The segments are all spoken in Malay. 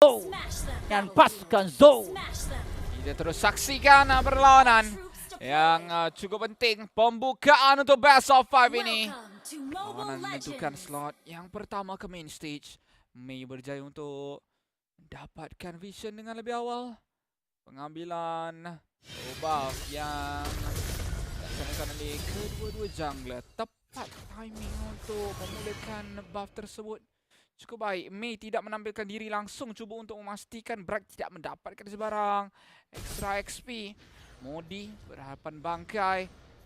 dengan pasukan Zou. Kita terus saksikan perlawanan yang cukup penting. Pembukaan untuk Best of 5 ini. Perlawanan menentukan slot yang pertama ke main stage. Mei berjaya untuk mendapatkan vision dengan lebih awal. Pengambilan buff yang dilaksanakan oleh kedua-dua jungler. Tepat timing untuk memulakan buff tersebut. Cukup baik. Mei tidak menampilkan diri langsung. Cuba untuk memastikan Bragg tidak mendapatkan sebarang extra XP. Modi berhadapan bangkai.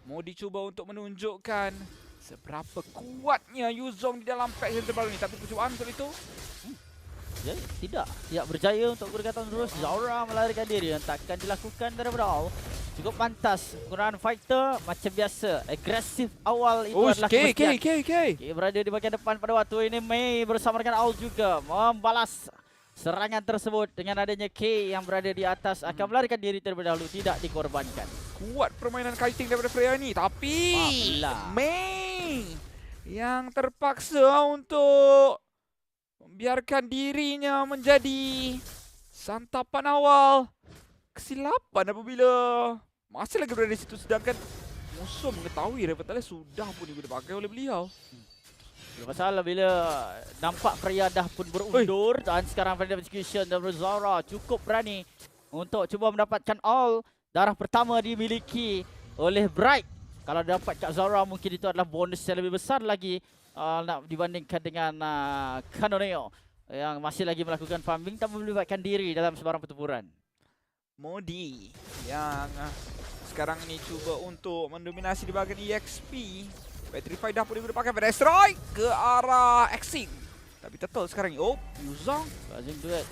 Modi cuba untuk menunjukkan seberapa kuatnya Yuzong di dalam pack yang terbaru ini. Tapi percubaan untuk itu Ya, tidak berjaya untuk berkata terus. Zaura melarikan diri yang takkan dilakukan daripada awal. Cukup pantas penggunaan fighter macam biasa. Agresif awal itu adalah kemestian. K berada di bahagian depan pada waktu ini. Mei bersama dengan Aul juga membalas serangan tersebut. Dengan adanya K yang berada di atas akan melarikan diri terlebih dahulu, tidak dikorbankan. Kuat permainan kiting daripada Freya ini. Tapi Mei yang terpaksa untuk membiarkan dirinya menjadi santapan awal. Kesilapan apabila masih lagi berada di situ, sedangkan musuh mengetahui Ravental sudah pun dipakai oleh beliau. Tidak masalah bila nampak Freya dah pun berundur. Dan sekarang Freya Execution dan Zara cukup berani untuk cuba mendapatkan all. Darah pertama dimiliki oleh Bright. Kalau dapat Kak Zara mungkin itu adalah bonus yang lebih besar lagi nak dibandingkan dengan Canoneo yang masih lagi melakukan farming tanpa melibatkan diri dalam sebarang pertempuran. Modi yang sekarang ini cuba untuk mendominasi di bahagian EXP. Petrify dah pun digunakan pada Destroy ke arah Exing. Tapi Turtle sekarang ni, Yuzong Lazim duet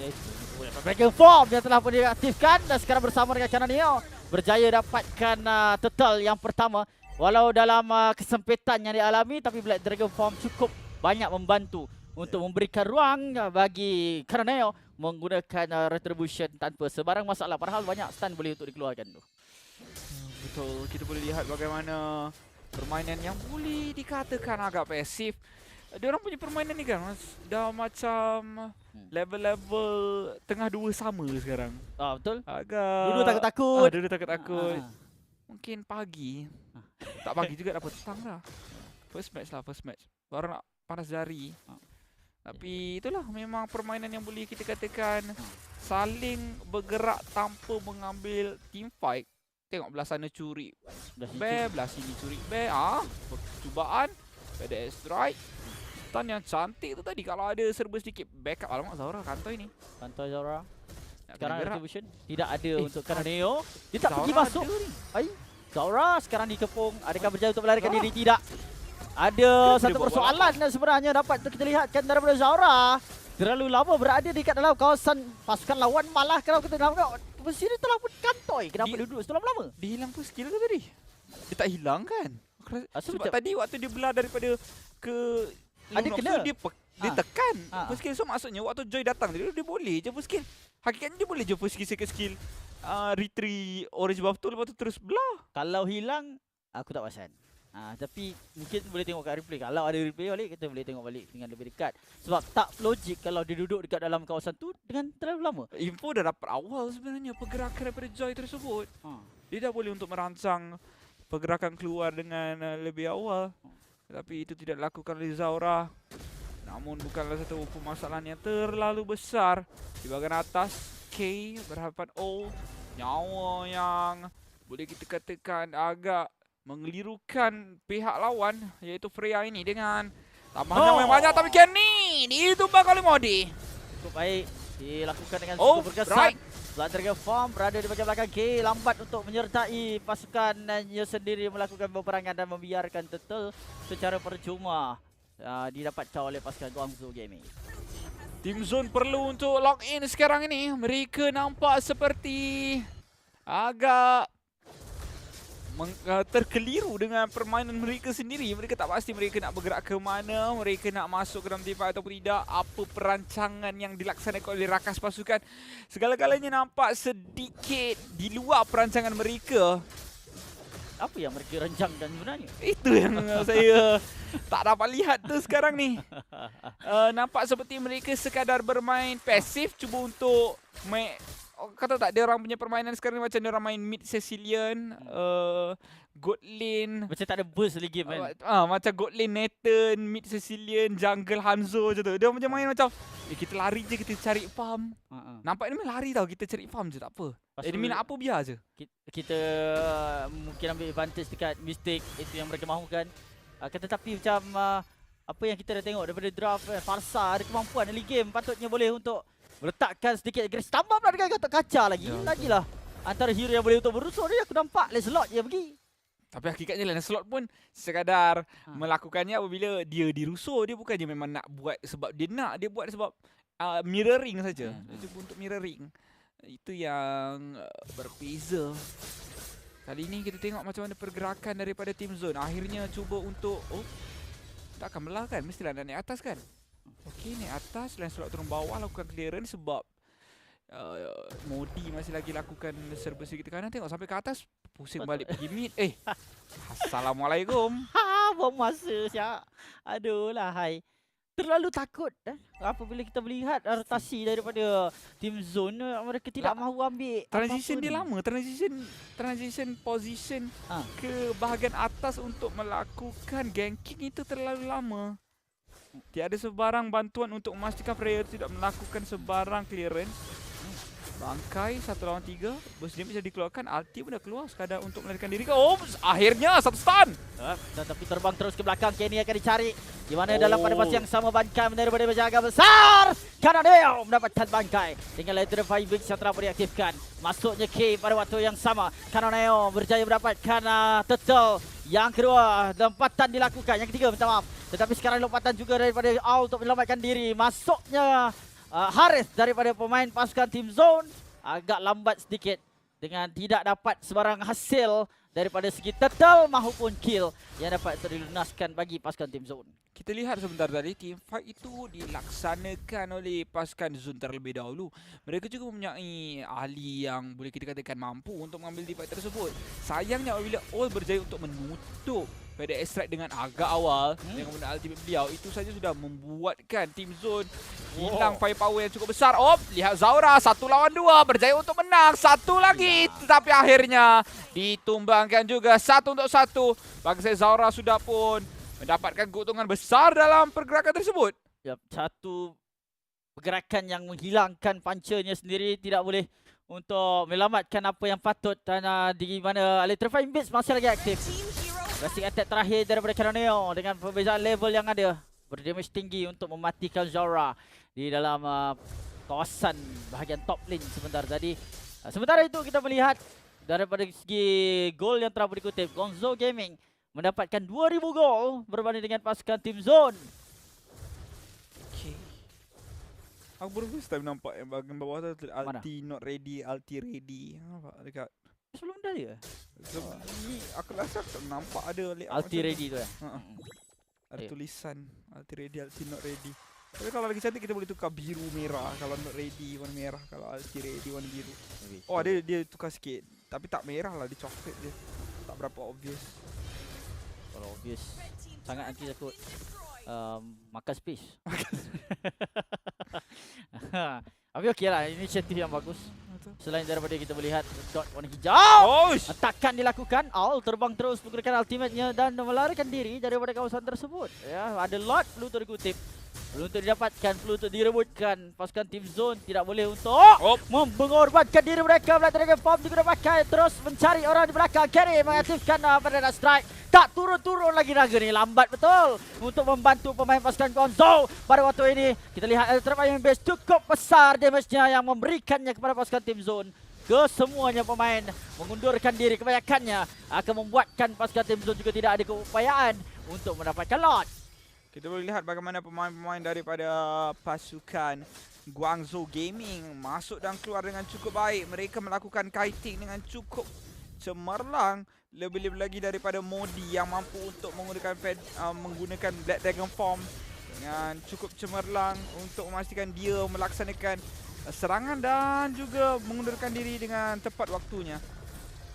Breaking Form yang telah pun diaktifkan. Dan sekarang bersama dengan Canoneo berjaya dapatkan Turtle yang pertama. Walau dalam kesempitan yang dialami, tapi Black Dragon Form cukup banyak membantu untuk memberikan ruang bagi Canoneo menggunakan Retribution tanpa sebarang masalah. Padahal banyak stun boleh untuk dikeluarkan tu. Betul, kita boleh lihat bagaimana permainan yang boleh dikatakan agak pasif. Diorang punya permainan ni kan dah macam level-level tengah dua sama sekarang. Betul. Agak Dulu takut-takut. Dulu takut-takut. Mungkin pagi. Tak pagi juga, dah petang dah. First match. Baru nak panas jari. Tapi itulah memang permainan yang boleh kita katakan saling bergerak tanpa mengambil team fight. Tengok belah sana curi bear, belah sini curi bear. Percubaan pada strike. Stun yang cantik tu tadi. Kalau ada serba sedikit backup. Alamak, Zaura kantoi ni. Kantoi Zaura. Sekarang Retribution tidak ada untuk untuk Canoneo. Dia tak pergi masuk. Zaura sekarang dikepung. Adakah berjaya untuk melarikan diri? Tidak. Ada satu persoalan sebenarnya dapat kita lihatkan daripada Zaura. Terlalu lama berada dekat dalam kawasan pasukan lawan. Malah kalau kita tengok sini telah pun kantoi. Kenapa dia duduk setelah lama? Dia hilang pun skill ke tadi? Dia tak hilang kan? Sebab tadi waktu dia belah daripada ke ada kena. Dia tekan first skill. So maksudnya waktu Joy datang dia boleh je first skill. Hakikatnya dia boleh je first skill, second skill, retreat orange buff tu, lepas tu terus belah. Kalau hilang aku tak perasan. Tapi mungkin boleh tengok kat replay. Kalau ada replay balik, kita boleh tengok balik dengan lebih dekat. Sebab tak logik kalau dia duduk dekat dalam kawasan tu dengan terlalu lama. Info dah dapat awal sebenarnya pergerakan daripada Joy tersebut. Dia dah boleh untuk merancang pergerakan keluar dengan lebih awal. Tapi itu tidak dilakukan oleh Zaura. Namun bukanlah satu permasalahan yang terlalu besar. Di bahagian atas, K berhadapan O. Nyawa yang boleh kita katakan agak mengelirukan pihak lawan, iaitu Freya ini dengan tambahan nyawa yang banyak. Tapi Kenny ditumbang oleh Modi. Cukup baik dilakukan dengan cukup berkesan. Black Dragon Form berada di bahagian belakang. K lambat untuk menyertai pasukannya sendiri melakukan peperangan dan membiarkan Turtle secara percuma didapatkan oleh pasukan Guangzhou Gaming. Team Zone perlu untuk lock in sekarang ini. Mereka nampak seperti agak terkeliru dengan permainan mereka sendiri. Mereka tak pasti mereka nak bergerak ke mana, mereka nak masuk ke dalam team fight ataupun tidak. Apa perancangan yang dilaksanakan oleh rakas pasukan, segala-galanya nampak sedikit di luar perancangan mereka. apa yang mereka rencangkan sebenarnya? Itu yang saya tak dapat lihat tu sekarang ni. Nampak seperti mereka sekadar bermain pasif, cuba untuk kata tak, dia orang punya permainan sekarang ni macam dia orang main mid Cecilian, God lane, Macam tak ada burst lagi kan. macam God lane Nathan, mid Cecilian, jungle Hanzo je tu. Dia macam main macam kita lari je, kita cari farm. Nampak ni main lari tau, kita cari farm je, tak apa. Enemy nak apa biar je. Kita mungkin ambil advantage dekat mistake itu yang mereka mahukan. Tetapi macam apa yang kita dah tengok daripada draft, Farsa ada kemampuan early game, patutnya boleh untuk meletakkan sedikit agresif. Tambah pula dengan kata kaca lagi. Lagilah antara hero yang boleh untuk berusur ni aku nampak Lancelot je pergi. Tapi hakikatnya Lancelot pun sekadar melakukannya apabila dia dirusur. Dia bukannya memang nak buat sebab dia nak, dia buat sebab mirroring saja. Dia cuba untuk mirroring. Itu yang berbeza. Kali ini kita tengok macam mana pergerakan daripada Team Zone. Akhirnya cuba untuk tak akan belah kan, mestilah nak naik atas kan. Okey, naik atas, Lancelot turun bawah lakukan clearance sebab Modi masih lagi lakukan serba sedikit kanan. Tengok sampai ke atas, pusing balik pergi mid. Assalamualaikum. Buang masa siap. Aduh lah hai. Terlalu takut apabila kita melihat rotasi daripada Team Zone, mereka tidak mahu ambil transition dia lama, transition position ke bahagian atas untuk melakukan ganking itu terlalu lama. Tiada sebarang bantuan untuk memastikan Freya tidak melakukan sebarang clearance. Bangkai 1 lawan 3, burst damage bisa dikeluarkan, ulti pun dah keluar sekadar untuk melarikan diri. Akhirnya satu stun. Tapi terbang terus ke belakang, Kenny akan dicari. Di mana dalam pada masa yang sama Bangkai daripada berjaga besar. Kananeo mendapatkan Bangkai dengan Letter 5 Wings yang telah diaktifkan. Masuknya K pada waktu yang sama. Kananeo berjaya mendapatkan turtle. Yang kedua, lompatan dilakukan. Yang ketiga, minta maaf. Tetapi sekarang lompatan juga daripada Owl untuk menyelamatkan diri. Masuknya Harith daripada pemain pasukan Team Zone agak lambat sedikit dengan tidak dapat sebarang hasil daripada segi turtle maupun kill yang dapat dilunaskan bagi pasukan Team Zone. Kita lihat sebentar tadi, team fight itu dilaksanakan oleh pasukan Zone terlebih dahulu. Mereka juga mempunyai ahli yang boleh kita katakan mampu untuk mengambil team fight tersebut. Sayangnya apabila All berjaya untuk menutup pada extract dengan agak awal dengan menggunakan ultimate beliau, itu saja sudah membuatkan Team Zone hilang firepower yang cukup besar. Lihat Zaura 1 lawan 2 berjaya untuk menang. Satu lagi tetapi akhirnya ditumbangkan juga 1 untuk 1. Bagi saya Zaura sudah pun mendapatkan keuntungan besar dalam pergerakan tersebut. Satu pergerakan yang menghilangkan punchernya sendiri, tidak boleh untuk menyelamatkan apa yang patut. Dan di mana Electrifying Beats masih lagi aktif. Basic attack terakhir daripada Kananeo dengan perbezaan level yang ada, berdamage tinggi untuk mematikan Zaura di dalam kawasan bahagian top lane sebentar tadi. Sementara itu kita melihat daripada segi gol yang telah dikutip, Gonzo Gaming mendapatkan 2000 gol berbanding dengan pasukan Team Zone. Aku baru first time nampak yang bahagian bawah tu ulti not ready, ulti ready. Nampak dekat sebelum dah dia. Ni aku rasa aku nampak ada ulti ready tu ya. Ada tulisan ulti ready, ulti not ready. Tapi kalau lagi cantik kita boleh tukar biru merah. Kalau not ready warna merah, kalau ulti ready warna biru. Dia tukar sikit. Tapi tak merah lah, dia coklat dia. Tak berapa obvious. Kalau obvious sangat nanti takut makan space. Tapi okey lah, inisiatif yang bagus. Selain daripada kita melihat dot warna hijau, atakan dilakukan. Owl terbang terus menggunakan ultimate-nya dan melarikan diri daripada kawasan tersebut. Ya, ada lot perlu untuk dikutip, perlu untuk didapatkan, perlu untuk direbutkan. Pasukan Team Zone tidak boleh untuk mengorbankan diri mereka. Black Dragon Form juga pakai, terus mencari orang di belakang. Carry mengaktifkan pada strike. Tak turun-turun lagi naga ni, lambat betul untuk membantu pemain pasukan Gonzo. Pada waktu ini kita lihat Electrifying Base cukup besar damage-nya yang memberikannya kepada pasukan Team Zone. Kesemuanya pemain mengundurkan diri, kebanyakannya akan membuatkan pasukan Team Zone juga tidak ada keupayaan untuk mendapatkan lot. Kita boleh lihat bagaimana pemain-pemain daripada pasukan Guangzhou Gaming masuk dan keluar dengan cukup baik. Mereka melakukan kiting dengan cukup cemerlang. Lebih-lebih lagi daripada Modi yang mampu untuk menggunakan Black Dragon Form dengan cukup cemerlang untuk memastikan dia melaksanakan serangan dan juga mengundurkan diri dengan tepat waktunya.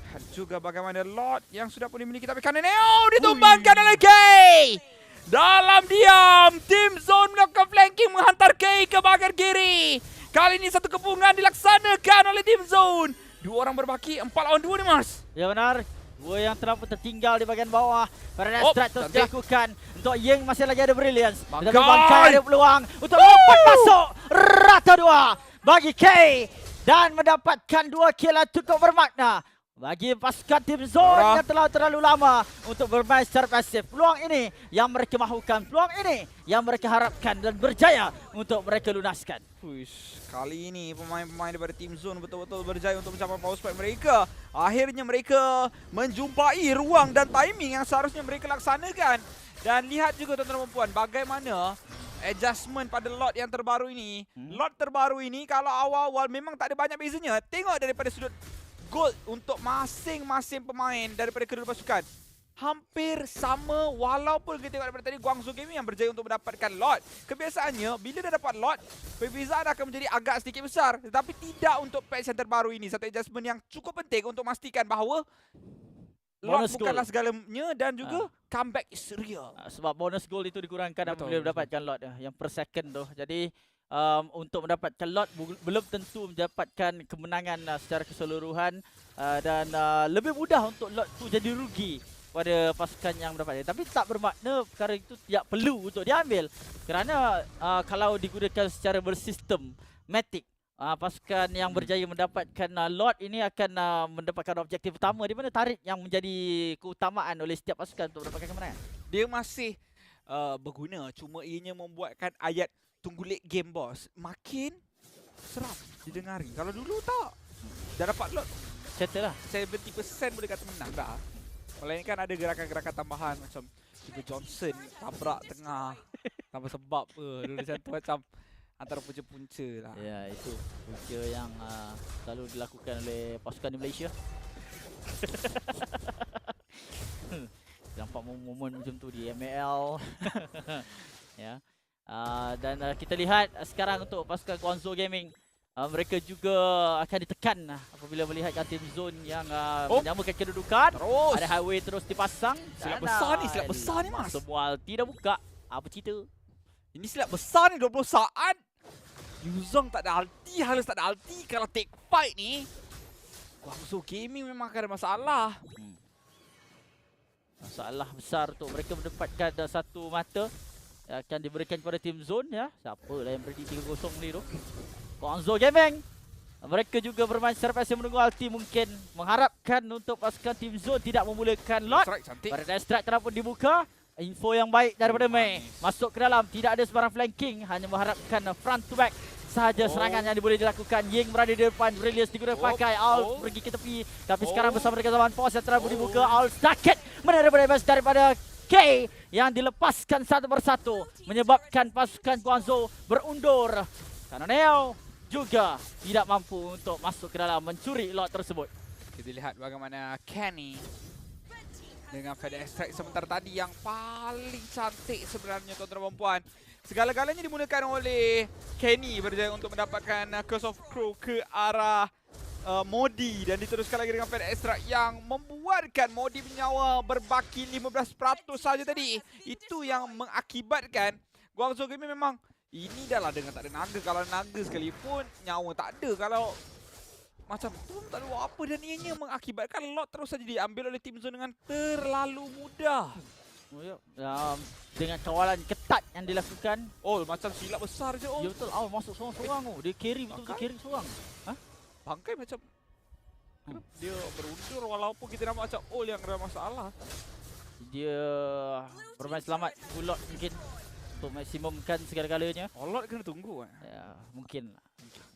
Lihat juga bagaimana Lord yang sudah pun dimiliki, tapi karena Neo ditumbangkan oleh Kay. Dalam diam, Team Zone melakukan flanking menghantar Kay ke bahagian kiri. Kali ini satu kepungan dilaksanakan oleh Team Zone. 2 orang berbaki, 4 lawan 2 nih Mas. Ya benar. 2 yang terlalu tertinggal di bahagian bawah. Pada strike terus cantik. dilakukan. Untuk Ying masih lagi ada Brilliance. Bangkai. Tetapi Bangkai ada peluang untuk lompat masuk. Rata 2 bagi Kay. Dan mendapatkan 2 kill yang cukup bermakna. Bagi pasukan Team Zone yang telah terlalu lama untuk bermain secara pasif. Peluang ini yang mereka mahukan. Peluang ini yang mereka harapkan dan berjaya untuk mereka lunaskan. Push, kali ini pemain-pemain daripada Team Zone betul-betul berjaya untuk mencapai power spike mereka. Akhirnya mereka menjumpai ruang dan timing yang seharusnya mereka laksanakan. Dan lihat juga tuan-tuan dan puan bagaimana adjustment pada lot yang terbaru ini. Lot terbaru ini kalau awal-awal memang tak ada banyak bezanya. Tengok daripada sudut gold untuk masing-masing pemain daripada kedua pasukan. Hampir sama walaupun kita tengok daripada tadi Guangzhou Gaming yang berjaya untuk mendapatkan lot. Kebiasaannya bila dah dapat lot, perbezaan akan menjadi agak sedikit besar. Tetapi tidak untuk patch yang terbaru ini. Satu adjustment yang cukup penting untuk memastikan bahawa lot Bonus bukanlah goal segalanya dan juga comeback is real. Sebab bonus goal itu dikurangkan apabila mendapatkan lot yang per second tu. Jadi untuk mendapatkan lot belum tentu mendapatkan kemenangan secara keseluruhan dan lebih mudah untuk lot tu jadi rugi pada pasukan yang mendapatkan. Tapi tak bermakna perkara itu tidak perlu untuk diambil. Kerana kalau digunakan secara bersistem matic, pasukan yang berjaya mendapatkan lot ini akan mendapatkan objektif utama di mana tarik yang menjadi keutamaan oleh setiap pasukan untuk mendapatkan kemenangan. Dia masih berguna, cuma ianya membuatkan ayat tunggu late game boss makin seram didengari. Kalau dulu tak, dah dapat lot Settle lah. 70% boleh kata menang dah. Kalau ini kan ada gerakan-gerakan tambahan macam Hugo Johnson tabrak tengah tanpa sebab dulu macam tu, macam antara punca-punca lah. Ya, itu punca yang selalu dilakukan oleh pasukan di Malaysia. Nampak momen macam tu di ML. Ya. Dan kita lihat sekarang untuk pasukan Guangzhou Gaming, mereka juga akan ditekan apabila melihat Team Zone yang menyamakan kedudukan. Terus ada highway terus dipasang. silap besar ni Mas. Semua tidak buka. Apa cerita? Ini silap besar ni 20 saat. Yuzong tak ada ulti, Halus tak ada ulti. Kalau take fight ni, Guangzhou Gaming memang akan ada masalah. Masalah besar untuk mereka mendapatkan satu mata akan diberikan kepada Team Zone ya. Siapa lah yang prediksi 3-0 ni tu? Guangzhou Gaming. Mereka juga bermain secara pasif menunggu ulti, mungkin mengharapkan untuk pasukan Team Zone tidak memulakan lot. Cantik. Pada strike telah pun dibuka. Info yang baik daripada Mei. Masuk ke dalam, tidak ada sebarang flanking, hanya mengharapkan front to back sahaja serangan yang boleh dilakukan. Ying berada di depan, Brilliance digunakan pakai, Al pergi ke tepi. Tapi sekarang bersama dengan zaman pause yang telah pun dibuka, Al sakit menerima damage daripada K yang dilepaskan satu persatu, menyebabkan pasukan Guangzhou berundur. Karena Neo juga tidak mampu untuk masuk ke dalam mencuri lot tersebut. Kita lihat bagaimana Kenny dengan FedEx Strike sebentar tadi yang paling cantik sebenarnya tuan-tuan dan puan. Segala-galanya dimulakan oleh Kenny berjaya untuk mendapatkan Curse of Crow ke arah Modi dan diteruskan lagi dengan FedEx Strike yang membuatkan Modi menyawa berbaki 15% saja tadi. Itu yang mengakibatkan Guangzhou Gaming memang ini dah lah dengan tak ada naga. Kalau naga sekalipun nyawa tak ada. Kalau macam tu tak ada apa dan ianya mengakibatkan lot terus saja diambil oleh Team Zone dengan terlalu mudah. Oh, ya. Dengan kawalan ketat yang dilakukan. Oh, macam silap besar je. Oh, Ya betul, masuk seorang-seorang tu. Dia carry betul-betul carry seorang. Bangkai macam dia berundur walaupun kita nampak macam yang ada masalah. Dia bermain selamat pulot mungkin untuk maksimumkan segala-galanya. Lot kena tunggu. Ya, mungkin lah.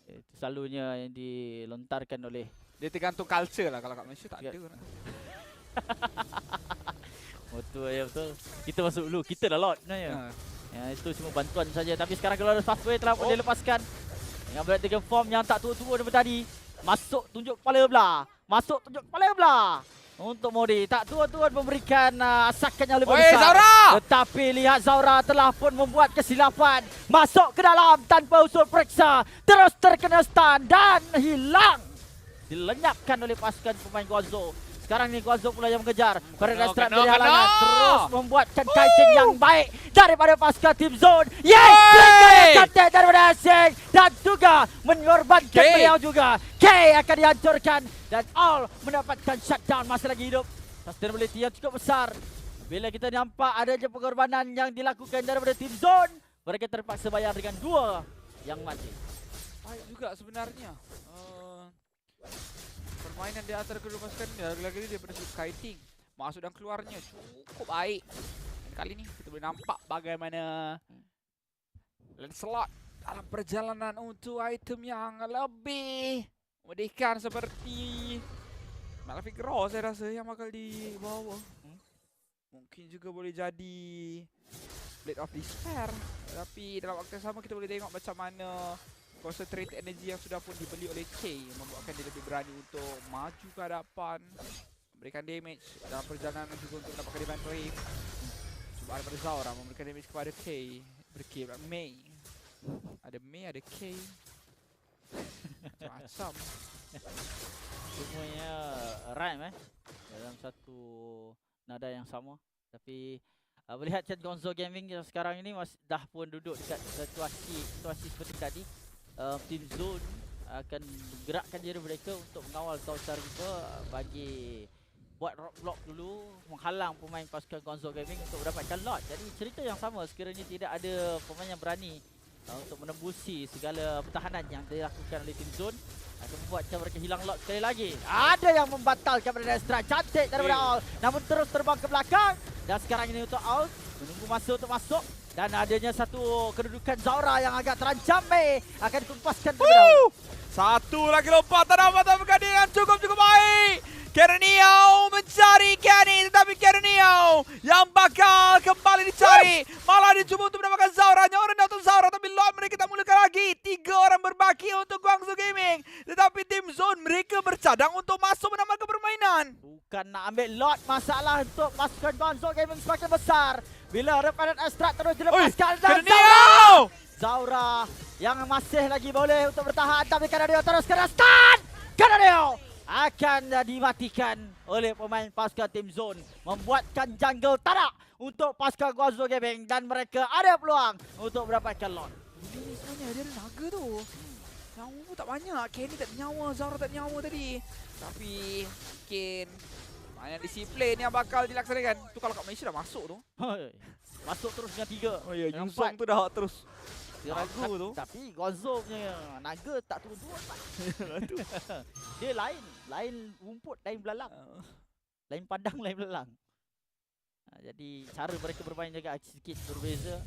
Itu selalunya yang dilontarkan oleh Dia tergantung culture lah. Kalau kat Malaysia tak ada. betul ya betul. Kita masuk dulu, kita dah lot sebenarnya. Ya, itu cuma bantuan saja. Tapi sekarang kalau ada software telah pun dilepaskan dengan berat dengan form yang tak tua-tua daripada tadi. Masuk tunjuk kepala belah. Masuk tunjuk kepala belah. Untuk Modi tak tua-tua memberikan asakan yang lebih besar. Zaura! Tetapi lihat Zaura telah pun membuat kesilapan. Masuk ke dalam tanpa usul periksa. Terus terkena stun dan hilang. dilenyapkan oleh pasukan pemain Guangzhou. Sekarang ni Guangzhou pula yang mengejar. Paradise Strike Kena, dari kena. halangan. Terus membuatkan kiting yang baik daripada pasukan Team Zone. Yes! Hey! Trigger yang cantik daripada Asing. Dan juga mengorbankan K. beliau juga. K akan dihancurkan. Dan All mendapatkan shutdown, masih lagi hidup. Sustainability yang cukup besar. Bila kita nampak adanya pengorbanan yang dilakukan daripada Team Zone, mereka terpaksa bayar dengan 2 yang mati. Baik juga sebenarnya. Permainan di antara kedua pasukan ni lagi-lagi dia pada kiting. Masuk dan keluarnya cukup baik. Dan kali ni kita boleh nampak bagaimana Lancelot dalam perjalanan untuk item yang lebih menyedihkan seperti Malefic Raw saya rasa yang bakal dibawa. Mungkin juga boleh jadi Blade of Despair. Tapi dalam waktu yang sama kita boleh tengok macam mana concentrated energy yang sudah pun dibeli oleh K membuatkan dia lebih berani untuk maju ke hadapan, memberikan damage dalam perjalanan juga untuk mendapatkan Divine Wave. Cubaan daripada Zaura memberikan damage kepada K. Berkira Mei. Ada Mei, ada K. Macam-macam. Semuanya rhyme dalam satu nada yang sama. Tapi melihat Guangzhou Gaming yang sekarang ini dah pun duduk dekat situasi seperti tadi. Team Zone akan gerakkan diri mereka untuk mengawal Southern River bagi buat roadblock dulu, menghalang pemain pasukan Guangzhou Gaming untuk mendapatkan lot. Jadi cerita yang sama sekiranya tidak ada pemain yang berani untuk menembusi segala pertahanan yang dilakukan oleh Team Zone, akan membuatkan mereka hilang lot sekali lagi. Ada yang membatalkan pada strike cantik daripada All, namun terus terbang ke belakang. Dan sekarang ini untuk All menunggu masa untuk masuk. Dan adanya satu kedudukan Zaura yang agak terancam, akan dikumpaskan terlebih dahulu. Satu lagi lompatan dapat dengan cukup baik. Kerniao mencari Kenny, tetapi Kerniao yang bakal kembali dicari. Malah dicoba untuk mendapatkan Zaura. Nyawa rendah untuk Zaura, tapi Lord mereka tak mulakan lagi. 3 orang berbaki untuk Guangzhou Gaming. Tetapi Team Zone mereka bercadang untuk masuk menambahkan permainan. Bukan nak ambil lot, masalah untuk pasukan Guangzhou Gaming semakin besar. Bila Revenant Extract terus dilepaskan. Dan Zaura yang masih lagi boleh untuk bertahan, tapi Kanadeo terus kena stun. Kanadeo akan dimatikan oleh pemain pasukan Team Zone, membuatkan jungle tarak untuk pasukan Guangzhou Gaming dan mereka ada peluang untuk mendapatkan lot. Ini sebenarnya dia ada naga tu. Nyawa pun tak banyak. Kenny tak ada nyawa, Zaura tak ada nyawa tadi. Tapi mungkin banyak disiplin yang bakal dilaksanakan. Tu kalau kat Malaysia dah masuk tu. Masuk terus dengan 3. Oh ya, Yuzong tu dah terus. Naga tu. Tapi Guangzhou punya naga tak turun-turun. Dia lain rumput, lain belalang. Lain padang, lain belalang. Jadi cara mereka bermain juga sedikit berbeza.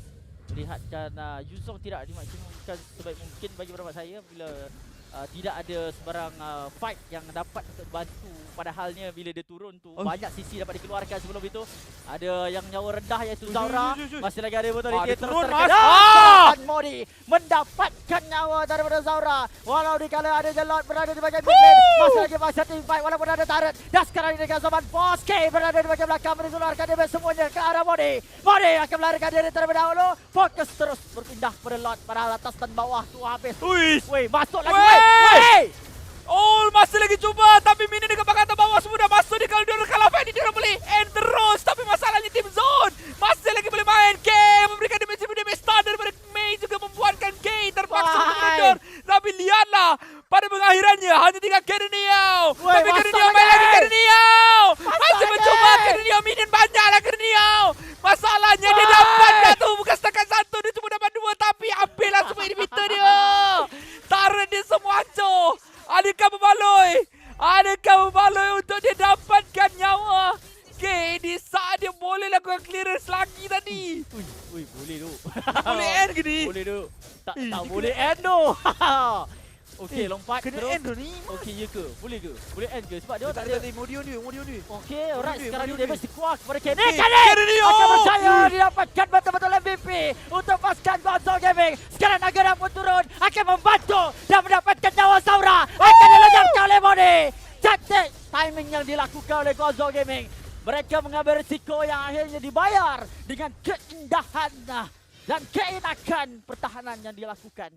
Melihatkan Yuzong tidak dimaksimumkan sebaik mungkin bagi pendapat saya bila tidak ada sebarang fight yang dapat untuk bantu. Padahalnya bila dia turun tu banyak sisi dapat dikeluarkan sebelum itu. Ada yang nyawa rendah iaitu Zaura. Masih lagi ada botol dia terus terkena. Modi mendapatkan nyawa daripada Zaura. Walau dikala ada Jelot berada di bahagian mid lane. Masih lagi masa team fight walaupun ada turret. Dan sekarang ini dengan zaman Boss K berada di bahagian belakang mengeluarkan damage semuanya ke arah Modi. Modi akan melarikan diri terlebih dahulu. Fokus terus berpindah pada Lot. Padahal atas dan bawah tu habis. Wih, masuk lagi. Wih. All masih lagi cuba, tapi minion dekat bahagian bawah semua dah masuk di koridor kalau Fanny dia boleh end terus, tapi masalahnya Team Zone masih lagi boleh main. K memberikan damage stun daripada Mei juga membuatkan K terpaksa untuk mundur. Tapi lihatlah pada pengakhirannya hanya tinggal Kerniao. Tapi Kerniao main lagi Kerniao. Masih mencuba Kerniao, minion banyaklah Kerniao. Masalahnya dia dapat dah tu, bukan setakat 1, dia cuma dapat 2, tapi ambillah semua inhibitor dia. Turret dia semua hancur. Adakah membaloi untuk dia dapatkan nyawa? Okay, di saat dia boleh lakukan clearance lagi tadi. Ui, boleh tu. Boleh end ke ni? Boleh tu. Tak boleh end tu. Okey, lompat kena terus. End tu ni. Okey, ya ke? Boleh ke? Boleh end ke? Sebab dia Tak tak ada. Modion dia. Okey, alright. Sekarang ni damage dikuat kepada Kenny. Kenny akan berjaya didapatkan betul-betul MVP untuk pasukan Guangzhou Gaming. Sekarang Nagara pun turun, akan membantu dan mendapatkan nyawa Zaura. Akan dilenyapkan oleh Modi. Cantik timing yang dilakukan oleh Guangzhou Gaming. Mereka mengambil risiko yang akhirnya dibayar dengan keindahan dan keenakan pertahanan yang dilakukan.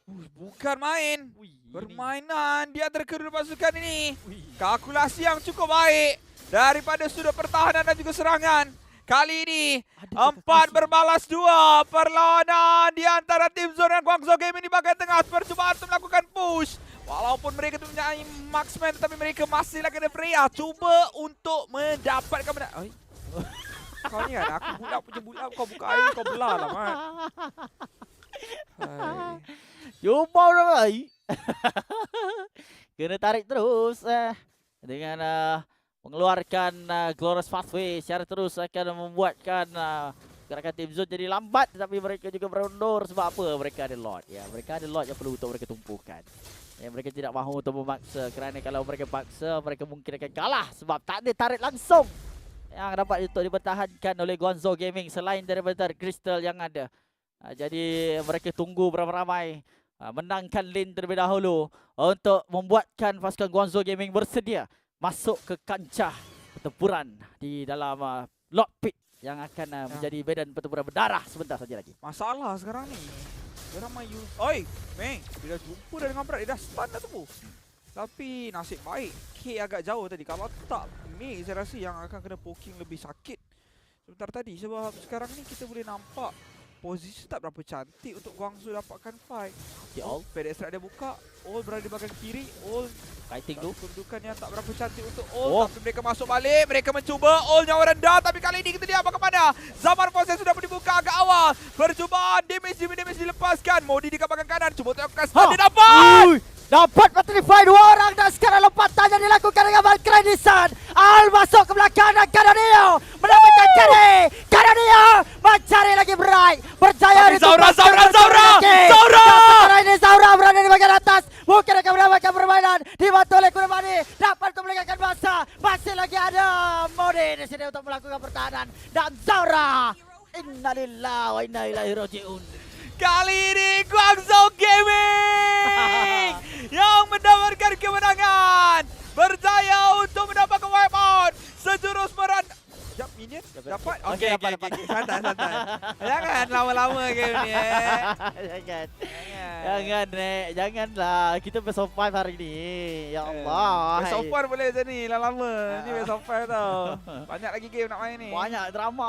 Bukan main. Ui, ini. Permainan di antara kedua pasukan ini. Ui. Kalkulasi yang cukup baik daripada sudut pertahanan dan juga serangan. Kali ini Ada 4 kalkulasi. berbalas 2. Perlawanan di antara tim Zone dan Guangzhou Gaming di bagian tengah. Percobaan untuk melakukan push. Walaupun mereka mempunyai marksman, tetapi mereka masih lagi ada Freya. Cuba untuk mendapatkan Oi. Kau ni kan, aku bulap punya bulap. Kau buka air, kau belah lah, Mat. Hai. Cuba orang lain. Kena tarik terus dengan mengeluarkan Glorious Pathway secara terus akan membuatkan gerakan tim Zone jadi lambat, tetapi mereka juga berundur sebab apa? Mereka ada Lord. Ya, mereka ada Lord yang perlu untuk mereka tumpukan. Ya, mereka tidak mahu untuk memaksa kerana kalau mereka paksa mereka mungkin akan kalah sebab tak ada tarik langsung yang dapat untuk dipertahankan oleh Guangzhou Gaming selain daripada Crystal yang ada. Jadi mereka tunggu beramai-ramai menangkan lane terlebih dahulu untuk membuatkan pasukan Guangzhou Gaming bersedia masuk ke kancah pertempuran di dalam Lord Pit yang akan menjadi medan pertempuran berdarah sebentar saja lagi. Masalah sekarang ni. Diorang main oi, Meng, dia dah jumpa dah dengan berat, dia dah stun dah tu. Tapi nasib baik K agak jauh tadi. Kalau tak Mei, saya rasa yang akan kena poking lebih sakit sebentar tadi. Sebab sekarang ni kita boleh nampak posisi tak berapa cantik untuk Guangzhou dapatkan fight. All Pedestrat dia buka, All berada di bahagian kiri, All fighting tu. kedudukan yang tak berapa cantik untuk All. Tapi mereka masuk balik, mereka mencuba, All nyawa rendah. Tapi kali ini kita lihat bagaimana zaman proses sudah dibuka agak awal. Percubaan damage dilepaskan. Modi di kawasan kanan, cuba tengokkan stun, dia dapat! Dapat petrify 2 orang dan sekarang lompatannya dilakukan dengan Valkyrie Nissan. Al masuk ke belakang dan Kananeo mendapatkan carry. Kananeo mencari lagi Bright. Berjaya Zaura! Sekarang ini Zaura berada di bagian atas. Mungkin akan mendapatkan permainan. Dibantu oleh Kurmani. Dapat kembalikan masa. Masih lagi ada Modi di sini untuk melakukan pertahanan. Dan Zaura. Innalillahi wa inna ilaihi raji'un. Kali ini Guangzhou Gaming yang mendapatkan kemenangan, berjaya untuk mendapatkan wipe out sejurus meran. Jap, minion dapat. Okey, dapat. santai. Jangan lama-lama game ni. Janganlah. Kita best of 5 hari ni. Ya Allah. Best of 1 boleh je ni, lama. Ni best of 5 tau. Banyak lagi game nak main ni. Banyak drama.